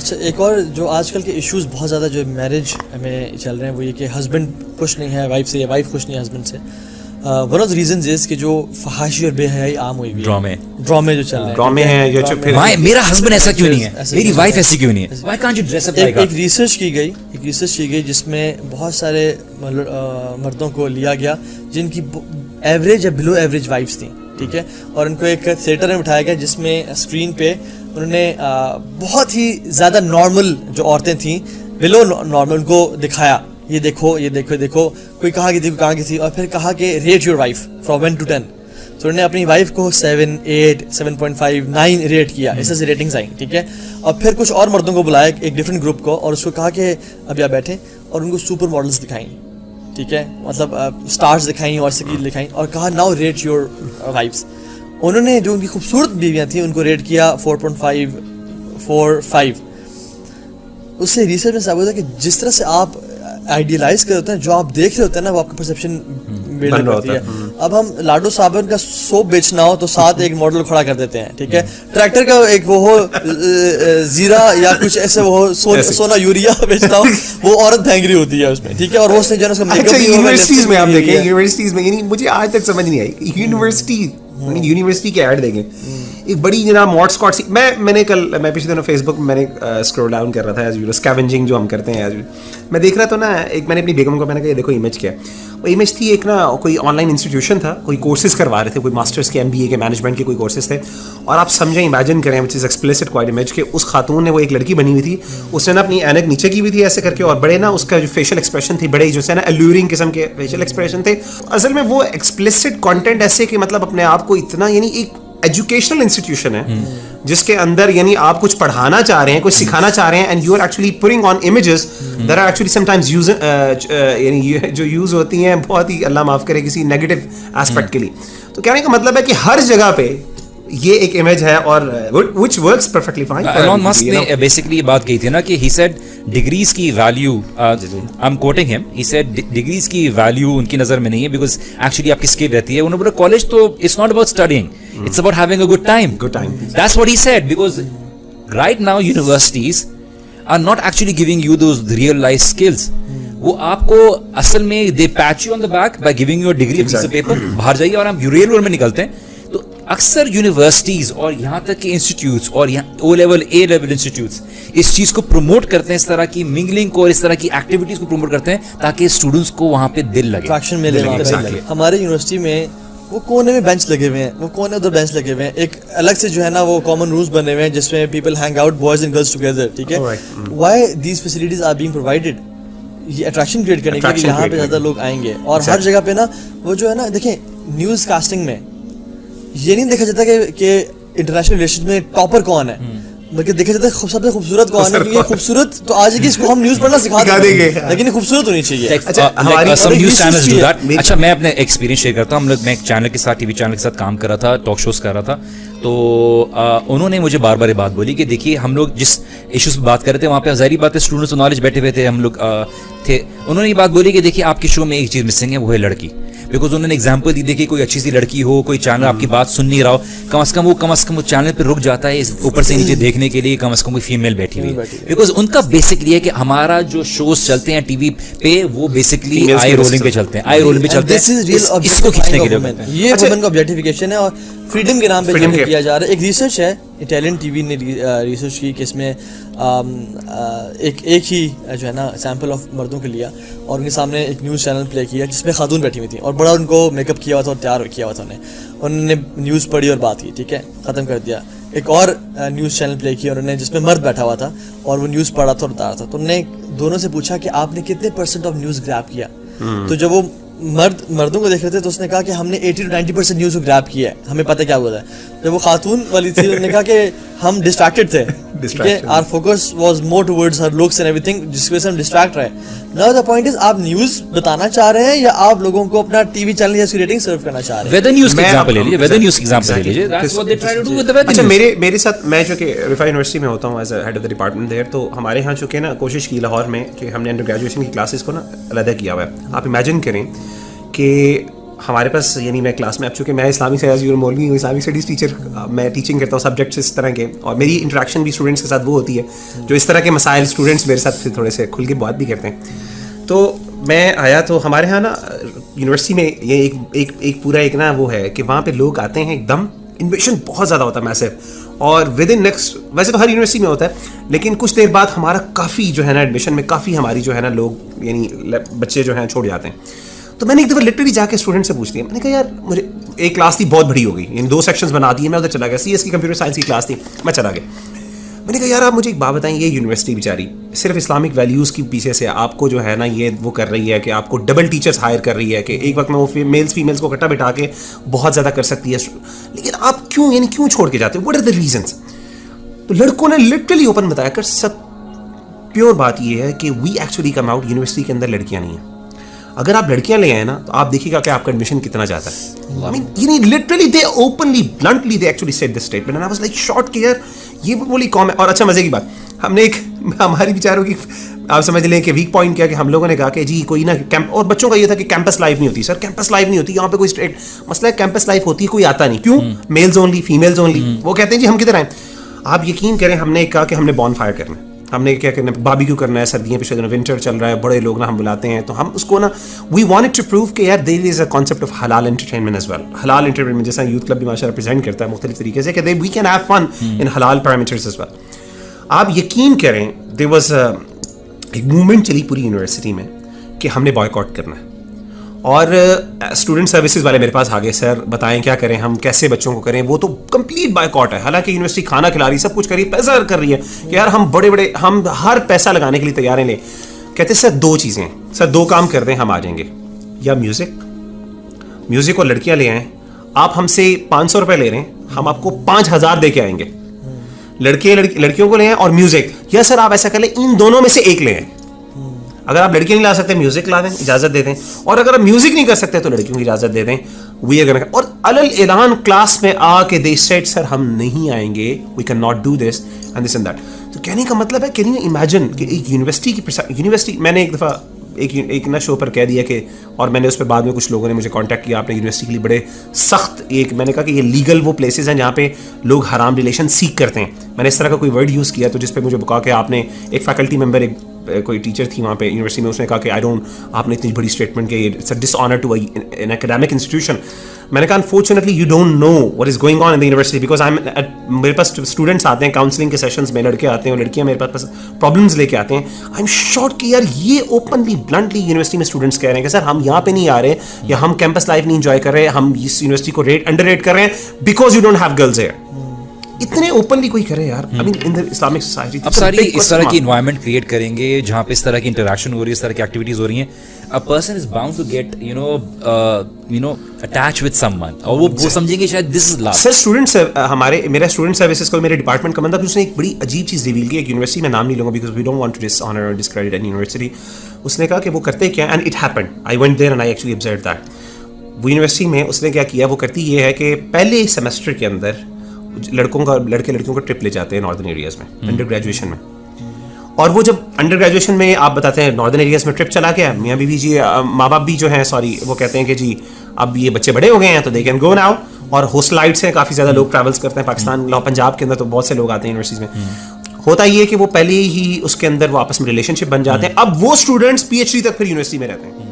اچھا ایک اور جو آج کل کے ایشوز بہت زیادہ جو میرج میں چل رہے ہیں وہ یہ کہ ہسبینڈ خوش نہیں ہے وائف سے یا وائف خوش نہیں ہے ہسبینڈ سے. ون آف دا ریزنز از کہ جو فحاشی اور بے حیائی عام ہوئی ہوئی ہے, ڈرامے جو چل رہے ہیں, ڈرامے ہیں یا جو پھر میرا ہسبینڈ ایسا کیوں نہیں ہے, میری وائف ایسی کیوں نہیں ہے, why can't you dress up like her. ایک ریسرچ کی گئی جس میں بہت سارے مردوں کو لیا گیا جن کی ایوریج یا بلو ایوریج وائفس تھیں, ٹھیک ہے, اور ان کو ایک تھیٹر میں بٹھایا گیا جس میں اسکرین پہ انہوں نے بہت ہی زیادہ نارمل جو عورتیں تھیں بلو نارمل ان کو دکھایا, یہ دیکھو یہ دیکھو دیکھو, کوئی کہاں کی تھی کوئی کہاں کی تھی, اور پھر کہا کہ rate your wife from 1 to 10. تو انہوں نے اپنی وائف کو 7, 8, 7.5, 9 ریٹ کیا, اس سے ریٹنگز آئیں, ٹھیک ہے. اور پھر کچھ اور مردوں کو بلایا ایک ڈفرینٹ گروپ کو اور اس کو کہا کہ اب آپ بیٹھیں, اور ان کو سپر ماڈلس دکھائیں, ٹھیک ہے, مطلب اسٹارز دکھائیں اور سکیل دکھائیں, اور کہا ناؤ ریٹ یور وائفس. انہوں نے جو ان کی خوبصورت بیویاں تھیں ان کو ریٹ کیا 4.5, 4, 5. اس سے ریسرچ میں ثابت ہوتا ہے کہ جس طرح سے آپ آئیڈیلائز کر ہوتے ہیں, جو آپ دیکھ رہے ہوتے ہیں نا, وہ آپ کا پرسیپشن بلڈ اپ کرتی ہے. اب ہم لاڈو صابن کا سوپ بیچنا ہو تو ساتھ ایک ماڈل کھڑا کر دیتے ہیں, ٹھیک ہے, ٹریکٹر کا ایک وہ ہو زیرا یا کچھ ایسے وہ ہو سونا یوریا بیچنا ہو, وہ عورت بھینگری ہوتی ہے اس میں, ٹھیک ہے, اور وہ اس نے جو ہے اس کا میک اپ بھی ہوگا. یونیورسٹیز میں آپ دیکھیں, یونیورسٹیز میں یعنی مجھے آج تک سمجھ نہیں آئی, یونیورسٹی کے ایڈ دیکھیں, ایک بڑی جناب موڈ اسکواڈ سی. میں نے کل میں پچھلے دنوں فیس بک میں نے اسکرول ڈاؤن کر رہا تھا ایز یو اسکیونجنگ جو ہم کرتے ہیں, میں دیکھ رہا تھا نا, ایک میں نے اپنی بیگم کو میں نے کہا یہ دیکھو امیج کیا, وہ امیج تھی ایک نا کوئی آن لائن انسٹیٹیوشن تھا, کوئی کورسز کروا رہے تھے, کوئی ماسٹرس کے MBA کے مینجمنٹ کے کوئی کورسز تھے, اور آپ سمجھیں امیجن کریں وچ از ایکسپلیسٹ کوائٹ امیج کہ اس خاتون نے, وہ ایک لڑکی بنی ہوئی تھی, اس نے نا اپنی اینک نیچے کی ہوئی تھی ایسے کر کے, اور بڑے نا اس کا جو فیشیل ایکسپریشن تھی بڑے جو ہے نا الورنگ قسم کے فیشیل ایکسپریشن تھے. اصل میں وہ ایکسپلیسٹ کانٹینٹ ایسے کہ مطلب اپنے آپ کو اتنا, یعنی ایک ایجوکیشنل انسٹیٹیوشن ہے جس کے اندر یعنی آپ کچھ پڑھانا چاہ رہے ہیں, کچھ سکھانا چاہ رہے ہیں, and you are actually putting on images that are actually some times use, یعنی جو یوز ہوتی ہیں بہت ہی اللہ معاف کرے کسی نیگیٹو ایسپیکٹ کے لیے. تو کہنے کا مطلب ہے کہ ہر جگہ پہ یہ ایک امیج ہے اور which works perfectly fine. Elon Musk نے بیسیکلی یہ بات کہی تھی نا کہ he said ڈگریز کی value, I'm quoting him, he said degrees کی ویلیو ان کی نظر میں نہیں ہے because actually آپ کی اسکل رہتی ہے. انہوں نے بولا کالج تو it's not about studying, it's about having a good time. That's what he said, because right now universities are not actually giving you those real life skills. وہ آپ کو اصل میں they pat you on the back by giving you a degree, a piece of paper, باہر جائیے اور ہم real world میں نکلتے ہیں. تو اکثر یونیورسٹیز اور یہاں تک کہ انسٹیٹیوٹس اور یہاں او لیول اے لیول انسٹیٹیوٹس اس چیز کو پروموٹ کرتے ہیں, اس طرح کی منگلنگ کو اور اس طرح کی ایکٹیویٹیز کو پروموٹ کرتے ہیں تاکہ اسٹوڈنٹس کو وہاں پہ دل لگے, اٹریکشن ملے. ہمارے یونیورسٹی میں وہ کونے میں بینچ لگے ہوئے ہیں, وہ کونے ادھر بینچ لگے ہوئے ہیں, ایک الگ سے جو ہے نا وہ کامن رومز بنے ہوئے ہیں جس میں people hang out, boys and girls together, ٹھیک ہے. Why these facilities are being provided, یہ اٹریکشن کریٹ کرنے کے لیے یہاں پہ زیادہ لوگ آئیں گے. اور ہر جگہ پہ نا وہ جو ہے نا, دیکھیں نیوز کاسٹنگ میں یہ نہیں دیکھا جاتا کہ انٹرنیشنل ریلیشن میں ٹاپر کون ہے, بلکہ دیکھا جاتا ہے سب سے خوبصورت کون ہے. یہ خوبصورت تو آج کی اس کو ہم نیوز پڑھنا سکھا دیں گے, لیکن یہ خوبصورت ہونی چاہیے. اچھا میں اپنے ایکسپیرینس شیئر کرتا ہوں. میں ایک چینل کے ساتھ, ٹی وی چینل کے ساتھ کام کر رہا تھا, ٹاک شوز کر رہا تھا, تو انہوں نے مجھے بار بار یہ بات بولی کہ دیکھیے ہم لوگ جس ایشوز پہ بات کر رہے تھے وہاں پہ ظاہری بات ہے اسٹوڈنٹس نالج بیٹھے ہوئے تھے, ہم لوگ تھے. انہوں نے یہ بات بولی کہ دیکھیے آپ کے شو میں ایک چیز مسنگ ہے, وہ ہے لڑکی. بیکاز انہوں نے ایگزامپل دی, دیکھیے کوئی اچھی سی لڑکی ہو, کوئی چینل آپ کی بات سن نہیں رہا ہو, کم از کم وہ چینل پہ رک جاتا ہے اوپر سے نیچے دیکھنے کے لیے, کم از کم کوئی فیمیل بیٹھی ہوئی. بیکاز ان کا بیسکلی ہے کہ ہمارا جو شوز چلتے ہیں ٹی وی پہ وہ بیسکلی آئی رولنگ پہ چلتے ہیں, آئی رولنگ پہ چلتے ہیں, اس کو کھینچنے کے لیے. یہ وومن کا آبجیکٹیفیکیشن ہے اور فریڈم کے نام پہ کیا جا رہا ہے. ایک ریسرچ ہے, اٹیلین ٹی وی نے ریسرچ کی کہ اس میں ایک ہی جو ہے نا سیمپل آف مردوں کے لیا اور ان کے سامنے ایک نیوز چینل پلے کیا جس میں خاتون بیٹھی ہوئی تھیں اور بڑا ان کو میک اپ کیا ہوا تھا اور تیار کیا ہوا تھا. انہوں نے نیوز پڑھی اور بات کی, ٹھیک ہے, ختم کر دیا. ایک اور نیوز چینل پلے کیا انہوں نے جس میں مرد بیٹھا ہوا تھا اور وہ نیوز پڑھا تھا اور بتا رہا تھا. تو انہوں نے دونوں سے پوچھا کہ آپ نے کتنے % آف نیوز گریب کیا. تو جب وہ مردوں کو دیکھ رہے تھے تو اس نے کہا کہ ہم نے 80 to 90% نیوز کو گریب کیا ہے, ہمیں پتہ کیا ہوا تھا. جب وہ خاتون والی تھی انہوں نے کہا کہ ہم ڈسٹریکٹڈ تھے, ٹھیک ہے, our focus was more towards her looks and everything, جس کی وجہ سے ہم ڈسٹریکٹ رہے. Now the point is آپ نیوز بتانا چاہ رہے ہیں یا آپ لوگوں کو اپنا ٹی وی چینل یا اس کی ریٹنگ سرو کرنا چاہ رہے ہیں. ویدر نیوز کا ایگزامپل لے لیجیے, ویدر نیوز کا ایگزامپل لے لیجیے. That's what they try to do with the weather news. اچھا میرے ساتھ, میں جو کہ رفاع یونیورسٹی میں ہوتا ہوں as a head of the department there, تو ہمارے یہاں چونکہ نا کوشش کی لاہور میں کہ ہم نے انڈر گریجویشن کی کلاسز کو نا علیحدہ کیا ہوا ہے. آپ امیجن کریں کہ ہمارے پاس یعنی میں کلاس میں اب چونکہ میں اسلامک اسٹڈیز مولوی ہوں, اسلامک اسٹڈیز ٹیچر, میں ٹیچنگ کرتا ہوں سبجیکٹس اس طرح کے, اور میری انٹریکشن بھی اسٹوڈنٹس کے ساتھ وہ ہوتی ہے جو اس طرح کے مسائل اسٹوڈنٹس میرے ساتھ پھر تھوڑے سے کھل کے بات بھی کرتے ہیں. تو میں آیا تو ہمارے یہاں نا یونیورسٹی میں یہ ایک پورا ایک نا وہ ہے کہ وہاں پہ لوگ آتے ہیں, ایک دم انویشن بہت زیادہ ہوتا ہے میسو, اور ود ان نیکسٹ, ویسے تو ہر یونیورسٹی میں ہوتا ہے لیکن کچھ دیر بعد ہمارا کافی جو ہے نا ایڈمیشن میں کافی ہماری جو ہے نا لوگ یعنی بچے جو ہیں چھوڑ جاتے ہیں. تو میں نے ایک دفعہ لٹرلی جا کے اسٹوڈنٹ سے پوچھ لیا, میں نے کہا یار مجھے ایک کلاس تھی بہت بڑی ہو گئی, یعنی 2 سیکشنز بنا دیے, میں ادھر چلا گیا, سی ایس کی کمپیوٹر سائنس کی کلاس تھی, میں چلا گیا. میں نے کہا یار آپ مجھے ایک بات بتائیں, یہ یونیورسٹی بیچاری صرف اسلامک ویلیوز کی پیچھے سے آپ کو جو ہے نا یہ وہ کر رہی ہے کہ آپ کو ڈبل ٹیچرس ہائر کر رہی ہے کہ ایک وقت میں وہ میلس فیمیلس کو اکٹھا بٹھا کے بہت زیادہ کر سکتی ہے, لیکن آپ کیوں چھوڑ کے جاتے ہو, وٹ آر دا ریزنس. تو لڑکوں نے لٹرلی اوپن بتایا کر سب پیور بات یہ ہے کہ we actually come out, university کے اندر لڑکیاں نہیں ہیں. اگر آپ لڑکیاں لے آئے نا تو آپ دیکھیے گا کہ آپ کا ایڈمیشن کتنا جاتا ہے. I mean, یعنی literally they openly, bluntly they actually said this statement and I was like shocked کہ یار یہ بولی قوم ہے. اور اچھا مزے کی بات, ہم نے ایک ہماری بیچاروں کی آپ سمجھ لیں کہ ویک پوائنٹ کیا کہ ہم لوگوں نے کہا کہ جی کوئی نا کیمپ, اور بچوں کا یہ تھا کہ کیمپس لائف نہیں ہوتی. سر کیمپس لائف نہیں ہوتی یہاں پہ, کوئی اسٹریٹ مسئلہ ہے, کیمپس لائف ہوتی ہے, کوئی آتا نہیں. کیوں؟ Males only, females only. وہ کہتے ہیں جی ہم کدھر آئیں. آپ یقین کریں ہم نے کہا کہ ہم نے بون فائر کرنا ہے, ہم نے کیا کرنا ہے, باربیکیو کرنا ہے, سردیاں پچھلے دنوں ونٹر چل رہا ہے, بڑے لوگ نا ہم بلاتے ہیں, تو ہم اس کو نا وی وانٹڈ ٹو پروو کہ یار دیر از اے کانسیپٹ آف حلال انٹرٹینمنٹ ایز ویل. حلال انٹرٹینمنٹ جیسا یوتھ کلب بھی ماشاء اللہ پریزنٹ کرتا ہے مختلف طریقے سے کہ وی کین ہیو فن ان حلال پیرامیٹرز ایز ویل. آپ یقین کریں دیر واز ایک موومنٹ چلی پوری یونیورسٹی میں کہ ہم نے بائیکاٹ کرنا ہے, اور اسٹوڈنٹ سروسز والے میرے پاس آ گئے, سر بتائیں کیا کریں, ہم کیسے بچوں کو کریں. وہ تو کمپلیٹ بائیکاٹ ہے, حالانکہ یونیورسٹی کھانا کھلا رہی ہے, سب کچھ کر رہی ہے, پیسہ کر رہی ہے کہ یار ہم بڑے ہم ہر پیسہ لگانے کے لیے تیار ہیں. لے کہتے سر 2 چیزیں, سر 2 کام کر دیں ہم آ جائیں گے, یا میوزک اور لڑکیاں لے آئیں. آپ ہم سے 500 روپے لے رہے ہیں, ہم آپ کو 5000 دے کے آئیں گے. لڑکیوں کو لے آئیں اور میوزک, یا سر آپ ایسا کر لیں ان دونوں میں سے ایک لے آئیں. اگر آپ لڑکیاں نہیں لا سکتے میوزک لا دیں, اجازت دے دیں, اور اگر آپ میوزک نہیں کر سکتے تو لڑکیوں کی اجازت دے دیں. وی اگر اور علل اعلان کلاس میں آ کے دے سیڈ سر ہم نہیں آئیں گے, we can not do this and this and that. تو کہنے کا مطلب ہے, کین یو امیجن کہ ایک یونیورسٹی میں نے ایک دفعہ ایک نا شو پر کہہ دیا کہ, اور میں نے اس پہ بعد میں کچھ لوگوں نے مجھے کانٹیکٹ کیا, آپ نے یونیورسٹی کے لیے بڑے سخت ایک, میں نے کہا کہ یہ لیگل وہ پلیسز ہیں جہاں پہ لوگ حرام ریلیشن سیکھ کرتے ہیں. میں نے اس طرح کا کوئی ورڈ یوز کیا تو جس پہ مجھے کہا کہ آپ نے, ایک فیکلٹی ممبر, ایک کوئی ٹیچر تھی وہاں پہ یونیورسٹی میں, اس نے کہا کہ آپ نے اتنی بڑی اسٹیٹمنٹ کہ it's a dishonour to an academic institution. میں نے کہا unfortunately you don't know what is going on in the university, because میرے پاس اسٹوڈنٹس آتے ہیں کاؤنسلنگ کے سیشنز میں, لڑکے آتے ہیں اور لڑکیاں میرے پاس پرابلمس لے کے آتے ہیں. آئی ایم شاٹ کہ یار یہ اوپنلی بلنٹلی یونیورسٹی میں اسٹوڈنٹس کہہ رہے ہیں کہ سر ہم یہاں پہ نہیں آ رہے, یا ہم کیمپس لائف نہیں انجوائے کر رہے, ہم اس یونیورسٹی کو انڈر ریٹ کر رہے ہیں because you don't have girls here. اتنے اوپنلی کوئی کرے یار, آئی مین ان دی اسلامک سوسائٹی. اب ساری اس طرح کی انوائرمنٹ کریٹ کریں گے جہاں پہ اس طرح کی انٹریکشن ہو رہی ہے, اس طرح کی ایکٹیویٹیز ہو رہی ہیں, a person is bound to get you know attached with someone, اور وہ سمجھیں گے شاید this is love. Sir students میرا اسٹوڈنٹ سروسز کو میرے ڈپارٹمنٹ کا بندہ, اس نے ایک بڑی عجیب چیز ریویل کی. ایک یونیورسٹی میں نام نہیں لوں گا because we don't want to dishonour or discredit any university. اس نے کہا کہ وہ کرتے کیا, and it happened, I went there and I actually observed that. وہ یونیورسٹی میں اس نے کیا کیا, وہ کرتی یہ ہے کہ پہلے سیمسٹر کے اندر لڑکیوں کو ٹرپ لے جاتے ہیں ناردرن ایریاز میں انڈر گریجویشن میں. اور وہ جب انڈر گریجویشن میں آپ بتاتے ہیں ناردرن ایریاز میں ٹرپ چلا گیا, میاں بیوی جی ماں باپ بھی جو ہیں وہ کہتے ہیں کہ جی اب یہ بچے بڑے ہو گئے ہیں تو دے کین گو ناؤ. اور ہوسٹلائٹس ہیں, کافی زیادہ لوگ ٹریولس کرتے ہیں پاکستان, پنجاب کے اندر تو بہت سے لوگ آتے ہیں یونیورسٹیز میں. ہوتا یہ کہ وہ پہلے ہی اس کے اندر وہ آپس میں ریلیشن شپ بن جاتے ہیں. اب وہ اسٹوڈنٹس PhD تک پھر یونیورسٹی میں رہتے ہیں.